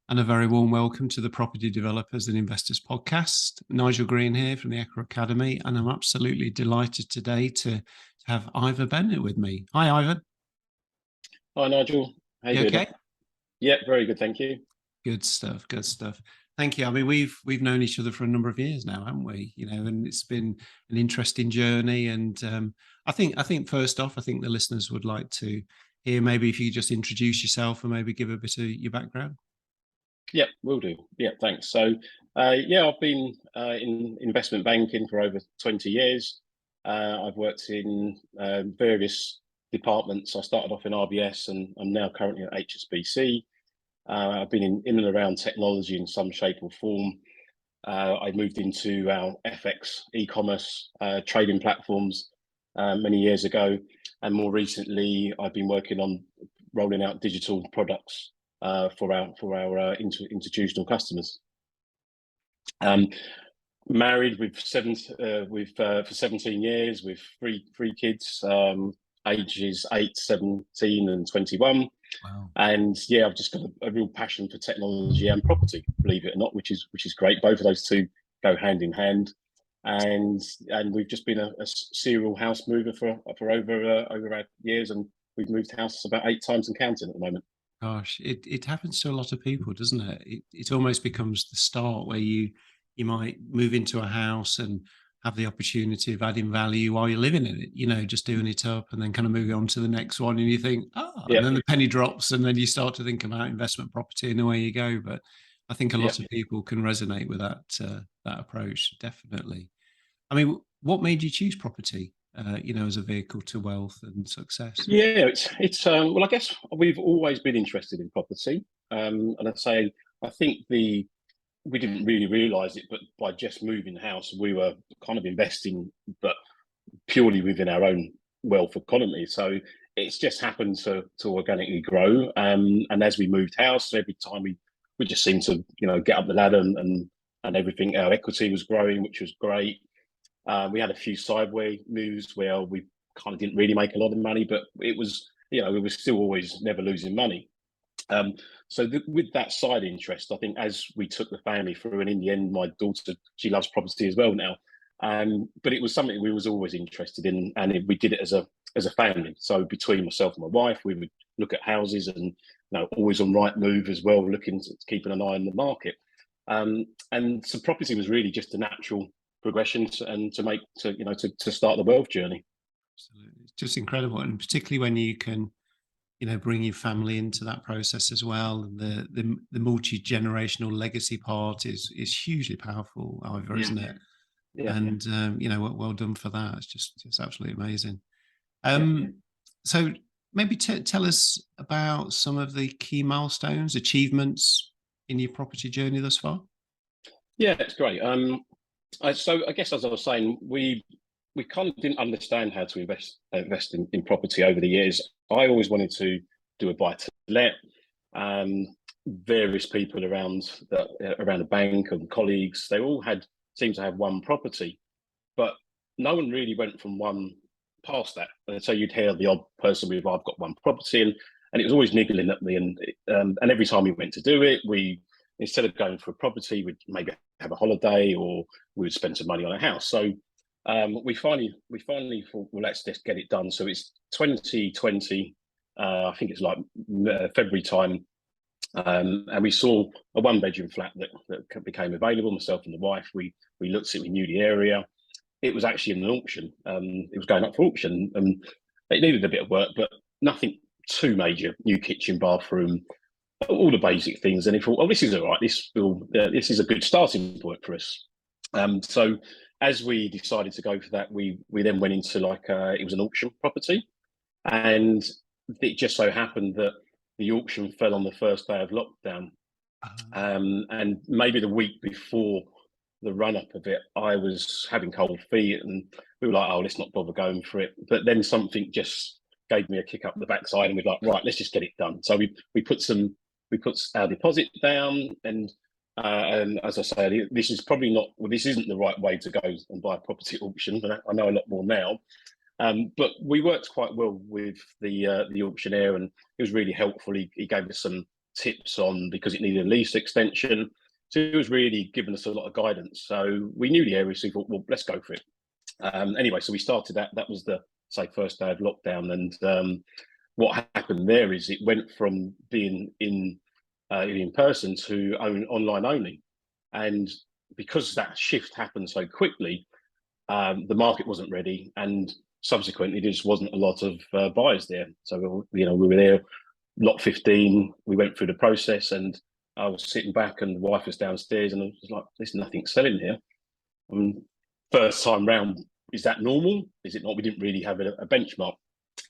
And a very warm welcome to the Property Developers and Investors podcast. Nigel Greene here from the EquaAcademy, and I'm absolutely delighted today to have Ivor Bennett with me. Hi, Ivor. Hi, Nigel. How you doing? Okay? Yeah, very good, thank you. Good stuff. Good stuff. Thank you. I mean, we've known each other for a number of years now, haven't we? And it's been an interesting journey. And I think first off, I think the listeners would like to hear maybe if you could just introduce yourself and maybe give a bit of your background. Yeah, will do. Yeah, thanks. So, I've been in investment banking for over 20 years. I've worked in various departments. I started off in RBS and I'm now currently at HSBC. I've been in and around technology in some shape or form. I moved into our FX eCommerce trading platforms many years ago. And more recently, I've been working on rolling out digital products for our institutional customers. Married with for 17 years with three kids, ages 8, 17, and 21. Wow. And yeah, I've just got a real passion for technology and property, believe it or not, which is great. Both of those two go hand in hand. And we've just been a serial house mover for over our years, and we've moved house about 8 times and counting at the moment. Gosh, it happens to a lot of people, doesn't it? It almost becomes the start where you might move into a house and have the opportunity of adding value while you're living in it, just doing it up and then kind of moving on to the next one. And you think, Yeah. and then the penny drops and then you start to think about investment property and away you go. But I think a lot Yeah. of people can resonate with that approach, definitely. I mean, what made you choose property, as a vehicle to wealth and success? Yeah, it's well, I guess we've always been interested in property, and I think we didn't really realise it, but by just moving house, we were kind of investing, but purely within our own wealth economy. So it's just happened to organically grow, and as we moved house, every time we just seemed to get up the ladder and everything. Our equity was growing, which was great. We had a few sideways moves where we kind of didn't really make a lot of money, but it was we were still always never losing money. With that side interest, I think as we took the family through, and in the end, my daughter, she loves property as well now. But it was something we was always interested in, and we did it as a family. So between myself and my wife, we would look at houses, and always on Rightmove as well, looking to keeping an eye on the market. And so property was really just a natural progression to start the wealth journey. Absolutely. It's just incredible, and particularly when you can bring your family into that process as well. And the multi-generational legacy part is hugely powerful, however, isn't it? Yeah. And well done for that. It's just absolutely amazing. Yeah. So maybe tell us about some of the key milestones, achievements in your property journey thus far. Yeah, it's great. So I guess, as I was saying, we kind of didn't understand how to invest in property over the years. I always wanted to do a buy to let. Various people around the bank and colleagues, they all seemed to have one property, but no one really went from one past that. And so you'd hear the odd person with, "I've got one property," and it was always niggling at me. And every time we went to do it, we, instead of going for a property, we'd maybe have a holiday, or we would spend some money on a house. So we finally thought, well, let's just get it done. So it's 2020, I think it's like February time, and we saw a 1-bedroom flat that became available. Myself and the wife, we looked at it, we knew the area. It was actually in an auction. It was going up for auction, and it needed a bit of work, but nothing too major. New kitchen, bathroom, all the basic things. And he thought, oh, this is all right. This is a good starting point for us. So as we decided to go for that, we then went into it was an auction property, and it just so happened that the auction fell on the first day of lockdown, and maybe the week before the run up of it, I was having cold feet, and we were like, oh, let's not bother going for it. But then something just gave me a kick up the backside, and we're like, right, let's just get it done. So we put our deposit down, and as I say, this isn't the right way to go and buy a property auction, but I know a lot more now. But we worked quite well with the auctioneer, and he was really helpful. He gave us some tips on, because it needed a lease extension. So it was really giving us a lot of guidance. So we knew the area, so we thought, well, let's go for it. Anyway, so we started that. That was the, say, first day of lockdown. And what happened there is it went from being in person to online only. And because that shift happened so quickly, the market wasn't ready, and subsequently there just wasn't a lot of buyers there. So we were there, lot 15. We went through the process, and I was sitting back, and the wife was downstairs, and I was like, "There's nothing selling here." First time round, is that normal? Is it not? We didn't really have a benchmark.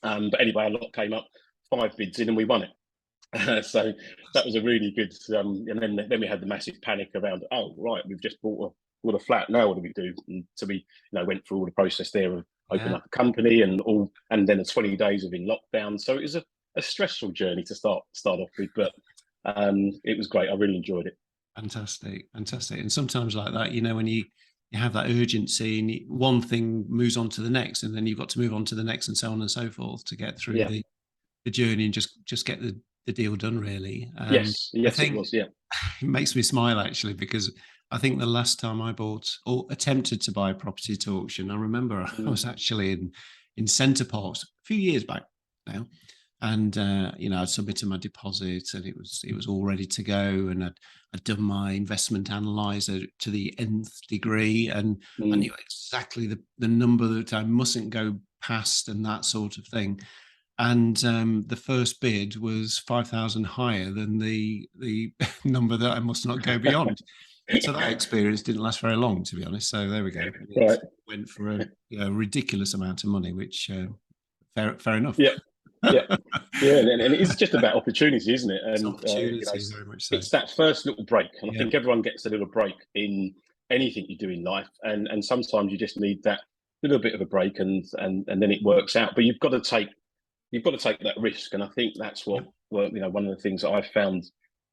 But anyway, a lot came up, 5 bids in, and we won it. So that was a really good. And then we had the massive panic around. Oh right, we've just bought a flat. Now what do we do? And so we went through all the process there of opening up a company and then the 20 days of in lockdown. So it was a stressful journey to start off with, but it was great. I really enjoyed it. Fantastic. And sometimes like that, when you have that urgency, and one thing moves on to the next, and then you've got to move on to the next, and so on and so forth, to get through the journey and just get the deal done, really. Yes, I think it was. Yeah, it makes me smile, actually, because I think the last time I bought or attempted to buy a property to auction, I remember I was actually in Centre Parks a few years back now, and I'd submitted my deposit, and it was all ready to go, and I'd done my investment analyzer to the nth degree, and I knew exactly the number that I mustn't go past, and that sort of thing. And the first bid was 5,000 higher than the number that I must not go beyond. So that experience didn't last very long, to be honest. So there we go. It went for a ridiculous amount of money, which fair enough. Yeah. And it's just about opportunity, isn't it? And it's opportunity, very much so. It's that first little break, and I think everyone gets a little break in anything you do in life, and sometimes you just need that little bit of a break, and then it works out. But you've got to take that risk, and I think that's what one of the things that I've found,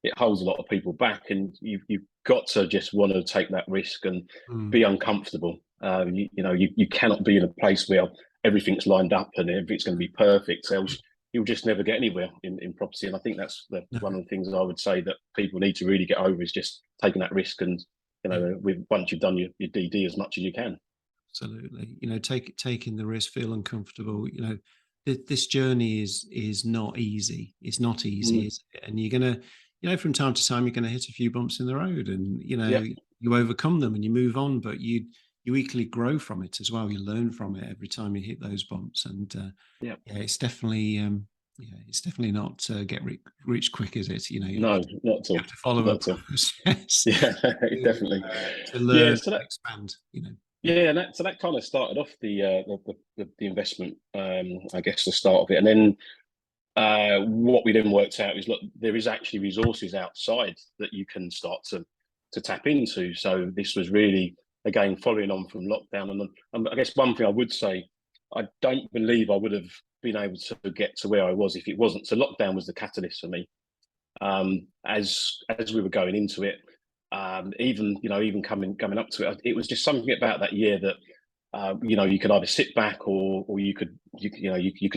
it holds a lot of people back, and you've got to just want to take that risk and be uncomfortable. You cannot be in a place where everything's lined up and everything's going to be perfect, else you'll just never get anywhere in property. And I think that's one of the things that I would say that people need to really get over, is just taking that risk, and once you've done your DD, as much as you can. Absolutely. Taking the risk, feel uncomfortable. This journey is not easy. It's not easy, is it? And you're gonna, from time to time, you're gonna hit a few bumps in the road, and you overcome them and you move on. But you equally grow from it as well. You learn from it every time you hit those bumps. And it's definitely not get rich quick, is it? No, not at all. You have to follow a process. Yeah, definitely. To learn, to expand. Yeah, and that kind of started off the investment, I guess, the start of it. And then what we then worked out is, look, there is actually resources outside that you can start to tap into. So this was really, again, following on from lockdown. And I guess one thing I would say, I don't believe I would have been able to get to where I was if it wasn't. So lockdown was the catalyst for me. As we were going into it, even coming up to it, it was just something about that year that you could either sit back or you could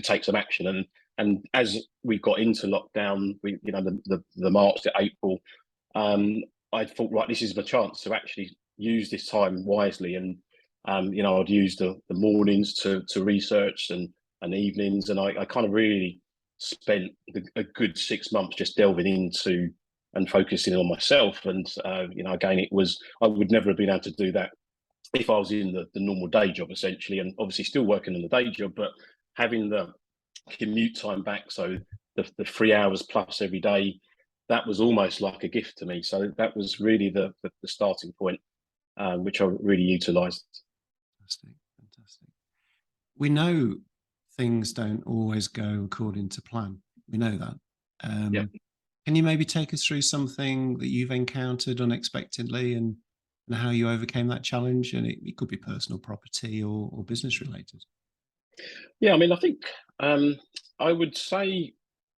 take some action. And as we got into lockdown, the March to April, I thought, right, this is my chance to actually use this time wisely. And I'd use the mornings to research and evenings, and I kind of really spent a good 6 months just delving into and focusing on myself. And again, I would never have been able to do that if I was in the normal day job, essentially, and obviously still working on the day job, but having the commute time back, so the 3 hours plus every day, that was almost like a gift to me. So that was really the starting point, which I really utilised. Fantastic. We know things don't always go according to plan. We know that. Can you maybe take us through something that you've encountered unexpectedly, and how you overcame that challenge? And it could be personal property or business related. Yeah, I mean, I think I would say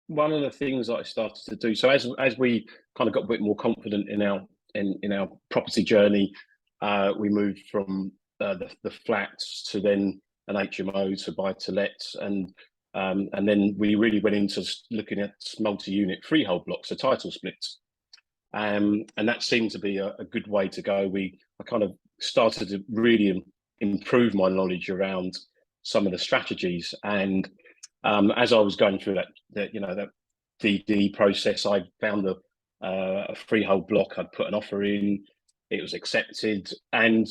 one of the things that I started to do, so as we kind of got a bit more confident in our property journey, we moved from the flats to then an HMO to buy to let, and And then we really went into looking at multi-unit freehold blocks, so title splits. And that seemed to be a good way to go. I kind of started to really improve my knowledge around some of the strategies. And as I was going through that DD process, I found a freehold block. I'd put an offer in, it was accepted, and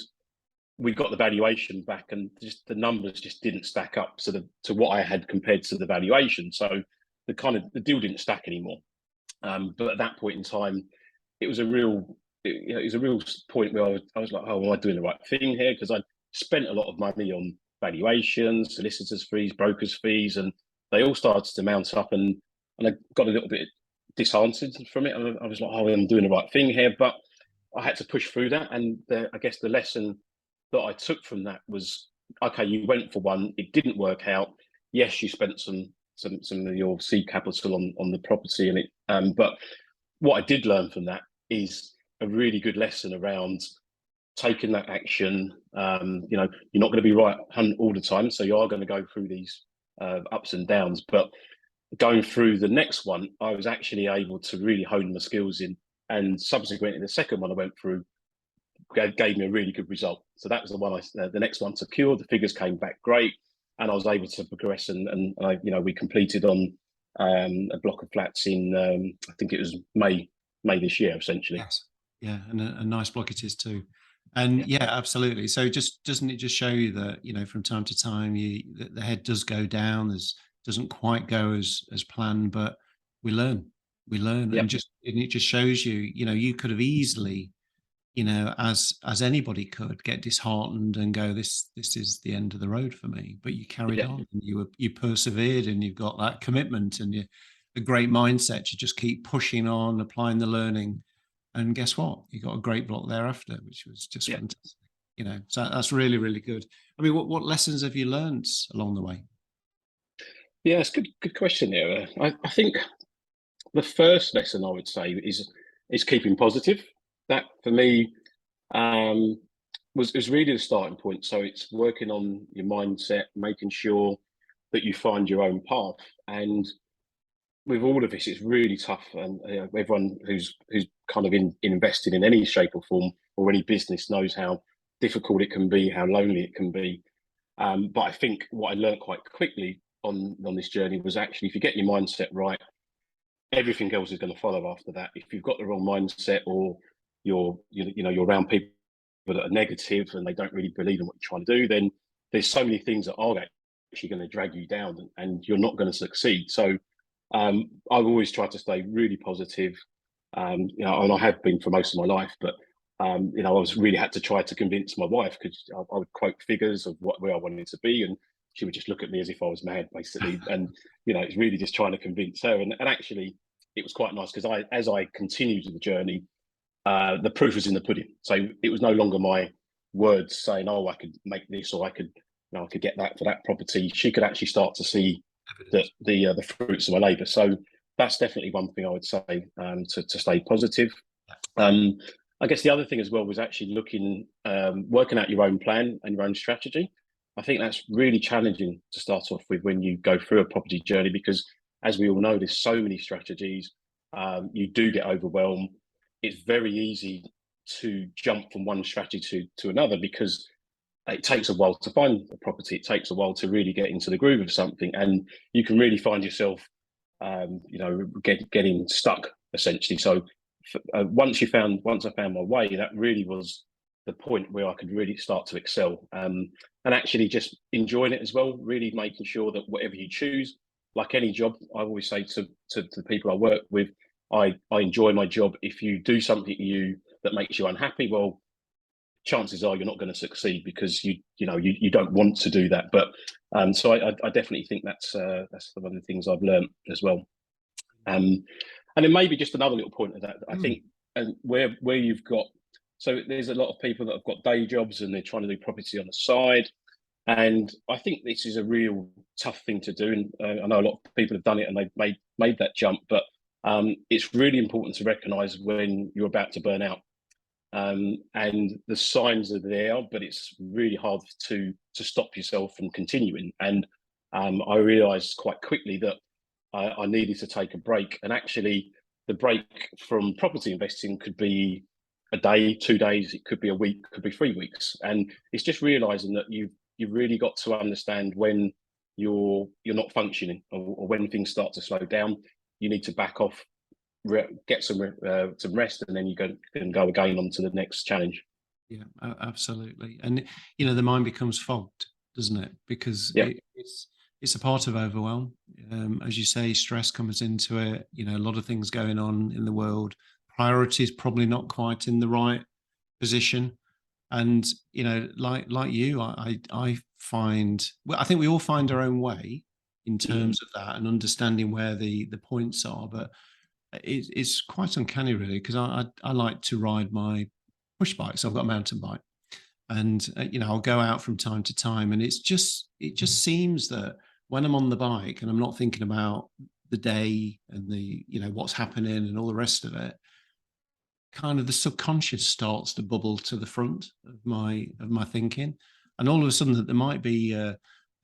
we got the valuation back, and just the numbers just didn't stack up to what I had compared to the valuation. So the deal didn't stack anymore. But at that point in time, it was a real point where I was like, oh, am I doing the right thing here? Because I'd spent a lot of money on valuations, solicitors' fees, brokers' fees, and they all started to mount up, and I got a little bit disheartened from it. I was like, oh, I'm doing the right thing here, but I had to push through that. And I guess the lesson that I took from that was, okay, you went for one, it didn't work out. Yes, you spent some of your seed capital on the property, and but what I did learn from that is a really good lesson around taking that action. You're not going to be right all the time, so you are going to go through these ups and downs. But going through the next one, I was actually able to really hone my skills in, and subsequently the second one I went through gave me a really good result. So that was the one the next one secured. The figures came back great, and I was able to progress, and we completed on a block of flats in I think it was May this year, essentially. Yes, yeah, and a nice block it is too. And yeah, absolutely. So doesn't it just show you that from time to time the head does go down, doesn't quite go as planned, but we learn, and it just shows you could have easily, as anybody could, get disheartened and go, this is the end of the road for me. But you carried on, and you persevered, and you've got that commitment, and a great mindset to just keep pushing on, applying the learning. And guess what? You got a great block thereafter, which was just fantastic. So that's really, really good. I mean, what lessons have you learned along the way? Yeah, it's good question here. I think the first lesson I would say is keeping positive. That for me was really the starting point. So it's working on your mindset, making sure that you find your own path. And with all of this, it's really tough, and everyone who's kind of invested in any shape or form or any business knows how difficult it can be, how lonely it can be. But I think what I learned quite quickly on this journey was actually, if you get your mindset right, everything else is going to follow after that. If you've got the wrong mindset, or you're around people that are negative and they don't really believe in what you're trying to do, then there's so many things that are actually going to drag you down, and you're not going to succeed. So I've always tried to stay really positive, and I have been for most of my life. But I was really had to try to convince my wife, because I would quote figures of where I wanted to be, and she would just look at me as if I was mad, basically. And it's really just trying to convince her. And actually, it was quite nice, because as I continued the journey, the proof was in the pudding. So it was no longer my words saying, "Oh, I could make this," or I could get that for that property. She could actually start to see the fruits of my labour. So that's definitely one thing I would say, to stay positive. I guess the other thing as well was actually working out your own plan and your own strategy. I think that's really challenging to start off with when you go through a property journey, because as we all know, there's so many strategies. You do get overwhelmed. It's very easy to jump from one strategy to another, because it takes a while to find a property. It takes a while to really get into the groove of something, and you can really find yourself, getting stuck, essentially. So once I found my way, that really was the point where I could really start to excel, and actually just enjoying it as well. Really making sure that whatever you choose, like any job, I always say to the people I work with, I enjoy my job. If you do something that makes you unhappy, well, chances are you're not going to succeed, because you don't want to do that. But so I definitely think that's one of the things I've learned as well. And then maybe just another little point of that, I think, and where you've got, so there's a lot of people that have got day jobs and they're trying to do property on the side. And I think this is a real tough thing to do. And I know a lot of people have done it and they've made that jump, but it's really important to recognise when you're about to burn out. And the signs are there, but it's really hard to stop yourself from continuing. And I realised quite quickly that I needed to take a break. And actually, the break from property investing could be a day, 2 days, it could be a week, could be 3 weeks. And it's just realising that you've really got to understand when you're not functioning, or when things start to slow down. You need to back off, get some rest, and then you can go again on to the next challenge. Yeah, absolutely. And the mind becomes fogged, doesn't it? Because Yeah. it's a part of overwhelm. As you say, stress comes into it. A lot of things going on in the world. Priorities probably not quite in the right position. And like you, I find, well, I think we all find our own way in terms of that and understanding where the points are. But it's quite uncanny, really, because I like to ride my push bike. So I've got a mountain bike, and I'll go out from time to time, and it just seems that when I'm on the bike and I'm not thinking about the day and the what's happening and all the rest of it, kind of the subconscious starts to bubble to the front of my thinking, and all of a sudden that there might be a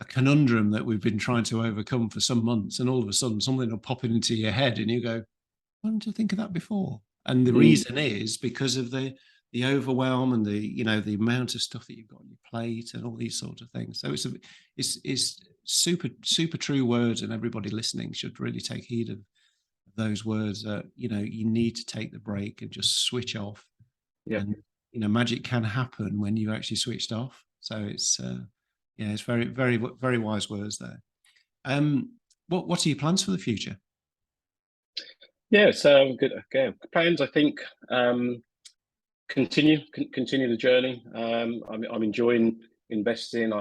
conundrum that we've been trying to overcome for some months, and all of a sudden something will pop into your head and you go, why didn't I think of that before? And the reason is because of the overwhelm and the amount of stuff that you've got on your plate and all these sorts of things. So it's super true words, and everybody listening should really take heed of those words. That you need to take the break and just switch off. Yeah. And magic can happen when you actually switched off. So it's it's very, very, very wise words there. What are your plans for the future? Yeah, so good. Okay, plans. I think continue the journey. I'm enjoying investing.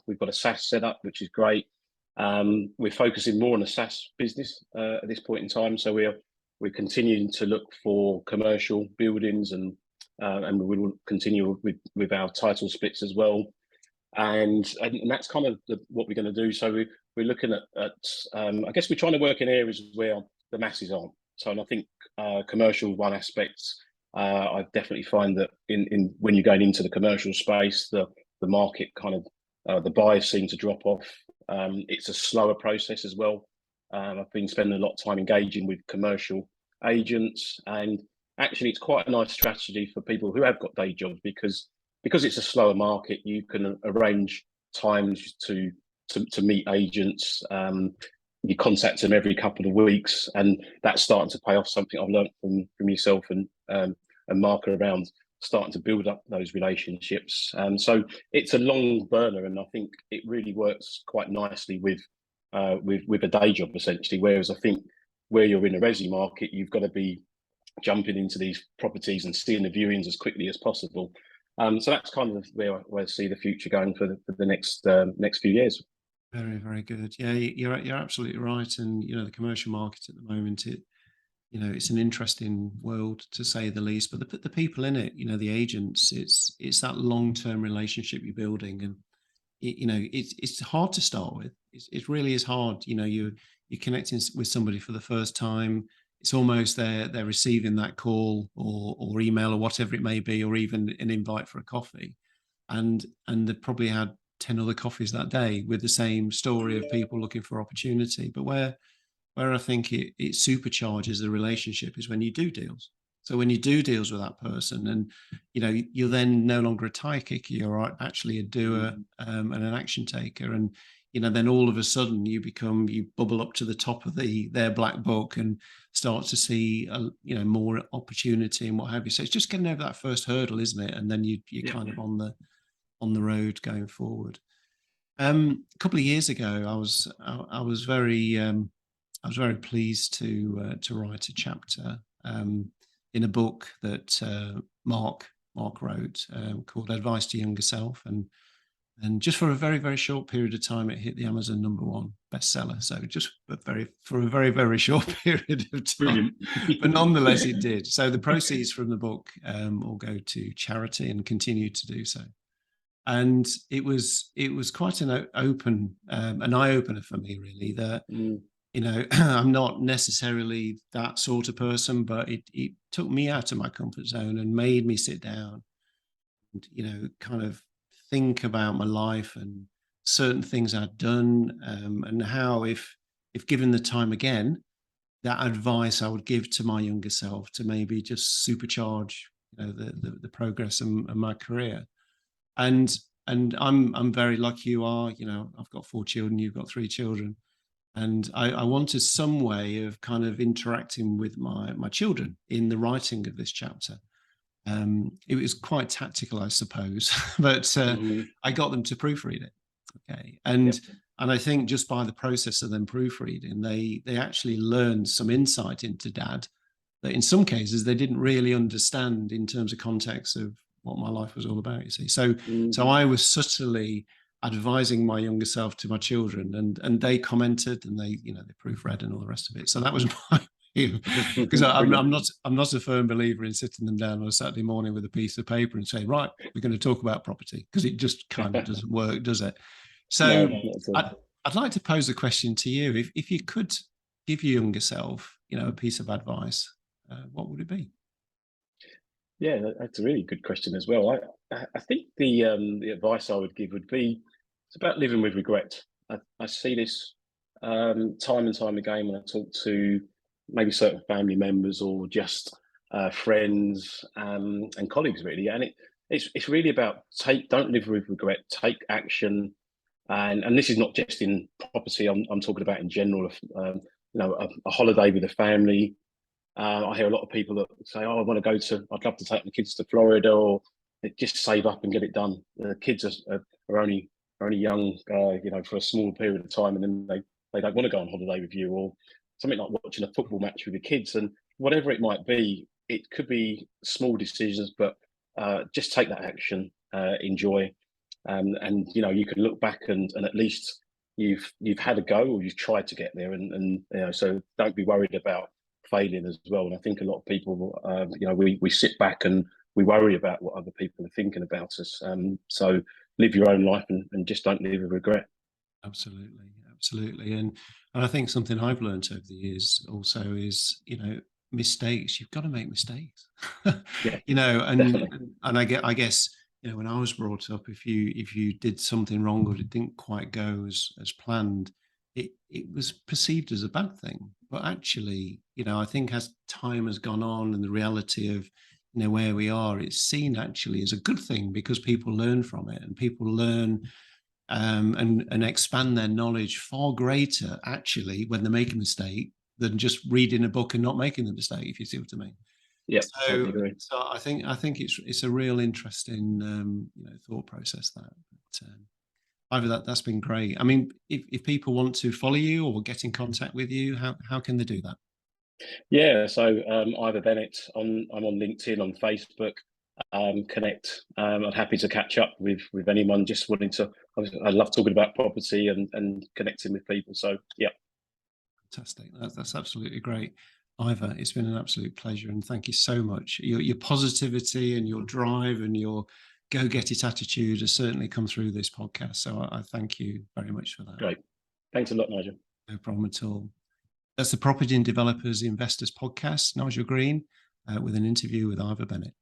We've got a SaaS set up, which is great. We're focusing more on a SaaS business at this point in time. So we're continuing to look for commercial buildings, and we will continue with our title splits as well. And that's kind of what we're going to do. So we're looking at I guess we're trying to work in areas where the masses aren't. So, and I think commercial is one aspect. I definitely find that in when you're going into the commercial space, the market kind of the buyers seem to drop off. It's a slower process as well. I've been spending a lot of time engaging with commercial agents, and actually it's quite a nice strategy for people who have got day jobs, because it's a slower market. You can arrange times to meet agents. You contact them every couple of weeks, and that's starting to pay off. Something I've learned from yourself and Mark around starting to build up those relationships. So it's a long burner, and I think it really works quite nicely with a day job essentially. Whereas I think where you're in a resi market, you've got to be jumping into these properties and seeing the viewings as quickly as possible. So that's kind of where I see the future going for the next few years. Very, very good. Yeah, you're absolutely right. And the commercial market at the moment, it's an interesting world to say the least. But the people in it, the agents, it's that long-term relationship you're building, and it's hard to start with. It really is hard. You're connecting with somebody for the first time. It's almost they're receiving that call or email or whatever it may be, or even an invite for a coffee, and they've probably had 10 other coffees that day with the same story of people looking for opportunity. But where I think it supercharges the relationship is when you do deals. So when you do deals with that person, and you're then no longer a tire kicker, you're actually a doer and an action taker. And then all of a sudden you bubble up to the top of their black book and start to see more opportunity and what have you. So it's just getting over that first hurdle, isn't it? And then you're kind of on the road going forward. A couple of years ago, I was very pleased to write a chapter in a book that Mark wrote called Advice to Younger Self, and just for a very, very short period of time, it hit the Amazon #1 bestseller. So just for a very, very short period of time, but nonetheless, it did. So the proceeds from the book will go to charity and continue to do so. And it was quite an eye opener for me, really, that I'm not necessarily that sort of person, but it took me out of my comfort zone and made me sit down and kind of think about my life and certain things I'd done, and how, if given the time again, that advice I would give to my younger self to maybe just supercharge, the progress and my career. And I'm very lucky you are. I've got 4 children, you've got 3 children, and I wanted some way of kind of interacting with my children in the writing of this chapter. It was quite tactical, I suppose, but I got them to proofread it. Okay, and I think just by the process of them proofreading, they actually learned some insight into Dad that in some cases they didn't really understand in terms of context of what my life was all about. You see, so I was subtly advising my younger self to my children, and they commented, and they proofread and all the rest of it. So that was my view, because I'm not a firm believer in sitting them down on a Saturday morning with a piece of paper and saying, right, we're going to talk about property, because it just kind of doesn't work, does it? So I'd like to pose a question to you. If you could give your younger self, a piece of advice, what would it be? Yeah, that's a really good question as well. I think the advice I would give would be, it's about living with regret. I see this time and time again when I talk to maybe certain family members or just friends and colleagues, really. And it's really about don't live with regret, take action. And this is not just in property. I'm talking about in general. A holiday with a family. I hear a lot of people that say, "Oh, I'd love to take my kids to Florida," or they just save up and get it done. The kids are only young, for a small period of time, and then they don't want to go on holiday with you, or something like watching a football match with your kids, and whatever it might be. It could be small decisions, but just take that action, enjoy. And you can look back and at least you've had a go, or you've tried to get there, and so don't be worried about failing as well. And I think a lot of people, we sit back and we worry about what other people are thinking about us. So live your own life and just don't live with regret. Absolutely. And I think something I've learned over the years also is, mistakes. You've got to make mistakes. Yeah, and I guess when I was brought up, if you did something wrong or it didn't quite go as planned, it was perceived as a bad thing. But actually, I think as time has gone on and the reality of where we are, it's seen actually as a good thing, because people learn from it, and people learn and expand their knowledge far greater actually when they make a mistake than just reading a book and not making the mistake, if you see what I mean. Yeah, So, totally agree. so I think it's a real interesting thought process that. But, Ivor, that's been great. I mean, if people want to follow you or get in contact with you, how can they do that? Yeah, so Ivor Bennett, I'm on LinkedIn, on Facebook. Connect. I'm happy to catch up with anyone just wanting to. I love talking about property and connecting with people. So yeah. Fantastic. That's absolutely great. Ivor, it's been an absolute pleasure, and thank you so much. Your positivity and your drive and your go-get-it attitude has certainly come through this podcast. So I thank you very much for that. Great. Thanks a lot, Nigel. No problem at all. That's the Property and Developers Investors Podcast. Nigel Greene with an interview with Ivor Bennett.